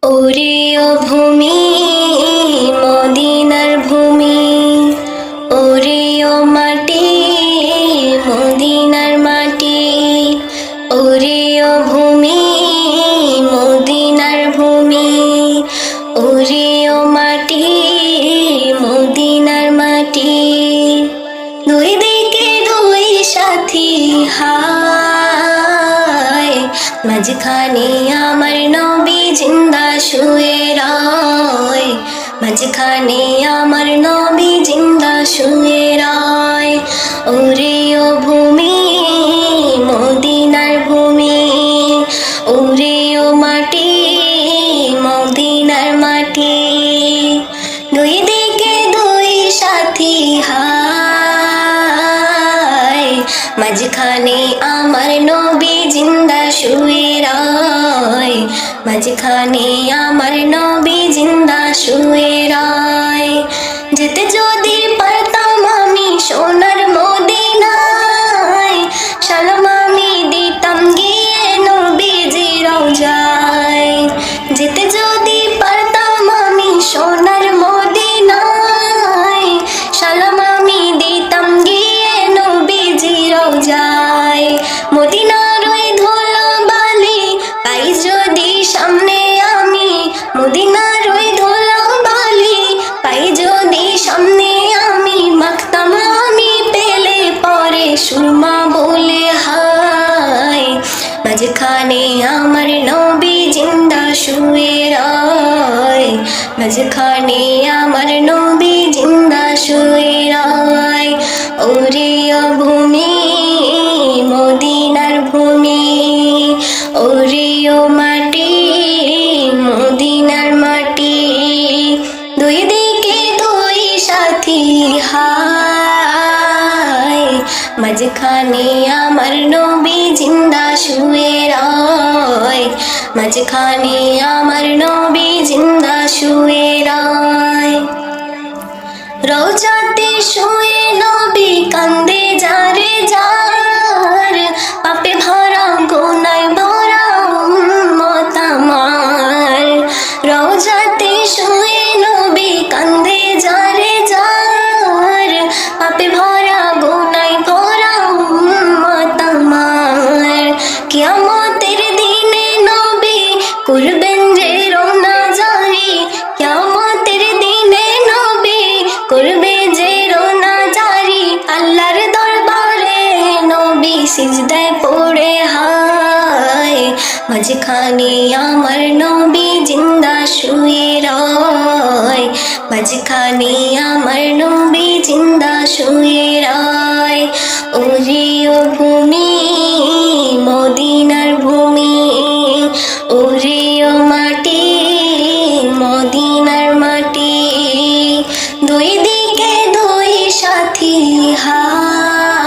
ওরে ও ভূমি মদিনার ভূমি, ওরে ও মাটি মদিনার মাটি, ওরে ও ভূমি মদিনার ভূমি, ওরে ও মাটি মদিনার মাটি। দুই দিকে দুই সাথী হায়, মাঝখানে আমার নবী জিন্দা শুয়ে রয়, মাঝখানে আমার নবী জিন্দা শুয়ে রয়। ওরে ও ভূমি মদিনার ভূমি, ওরে ও মাটি মদিনার মাটি, দুই দিকে দুই সাথী হায়, মাঝখানে আমার নবী জিন্দা শুয়ে রয়, মাঝখানে আমার নবী জিন্দা শুয়ে রয়। যেতে যদি পারতাম আমি সোনার মদিনায়, সালাম আমি দিতাম গিয়ে নবীজির রওজায়। যেতে যদি পারতাম আমি সোনার মদিনায়, সালাম আমি দিতাম গিয়ে নবীজির রওজায়। মদিনার ওই ধুলো বালি পাই যদি সামনে আমি, মদিনার ওই ধুলো বালি পাই যদি সামনে আমি, মাখতাম আমি পেলে পরে সুরমা বলে হায়, মাঝখানে আমার নবী জিন্দা শুয়ে রয়, মাঝখানে আমার নবী জিন্দা শুয়ে রয়। ওরে ও ভূমি মদিনার ভূমি, ওরে ও মাটি মদিনার মাটি, দুই দিকে দুই সাথী হায়, মাঝখানে আমার নবী জিন্দা শুয়ে রয়, মাঝখানে আমার নবী জিন্দা শুয়ে রয়। রওজাতে শুয়ে নবী কান্দে যারে যার, পাপে ভরা গুনায় ভরা উম্মত আমার। রওজাতে শুয়ে নবী কান্দে যারে যার, পাপে ভরা গুনায় ভরা উম্মত আমার। কিয়ামতের দিনে নবী করবেন যে রওনা জারি, কিয়ামতের দিনে নবী করবে যে রওনা জারি, আল্লাহর দরবারে নবী সিজদায় পড়ে হায়, মাঝখানে আমার নবী জিন্দা শুয়ে রয়, মাঝখানে আমার নবী জিন্দা শুয়ে রয়। ওরে ও ভূমি মদিনার ভূমি, ওরে ও মাটি মদিনার মাটি, দুই দিকে দুই সাথী হায়,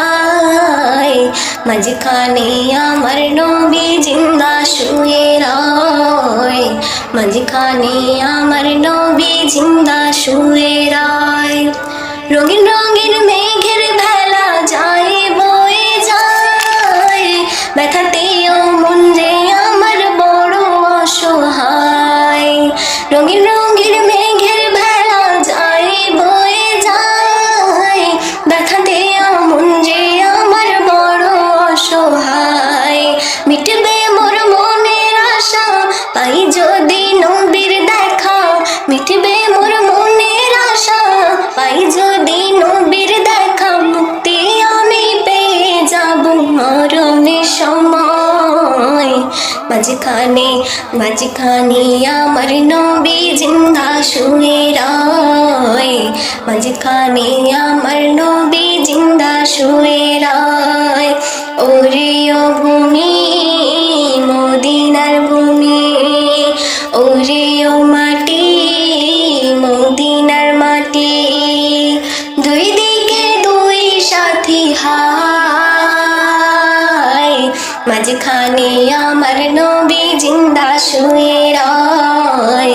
মাঝখানে আমার নবী জিন্দা শুয়ে রয়, মাঝখানে আমার নবী জিন্দা শুয়ে রয়। রঙিন রঙিন মেঘের ভেলা যায় বয়ে যায়, ব্যথাতেও মন যে আমার বড় অসহায়। রঙিন রঙিন মেঘের ভেলা যায় বয়ে যায়, ব্যথাতেও মন যে আমার বড় অসহায়। মিটবে মোর মনের আশা পাই যদি নবীর দেখা, মিটবে মোর মনের আশা পাই যদি নবীর দেখা, মুক্তি আমি পেয়ে যাব মরণের সময়। মাঝখানে মাঝখানে আমার নবী জিন্দা শুয়ে রয়, মাঝখানে আমার নবী জিন্দা শুয়ে রয়। ওরে ও ভূমি মদিনার ভূমি, ওরে ও মাটি মদিনার মাটি, দুই দিকে দুই সাথী হায়, মাঝখানে আমার নবী জিন্দা শুয়ে রয়,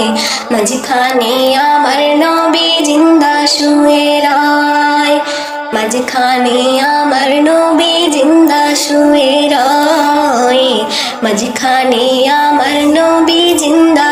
মাঝখানে আমার নবী জিন্দা শুয়ে রয়, মাঝখানে আমার নবী জিন্দা শুয়ে রয়, মাঝখানে আমার নবী জিন্দা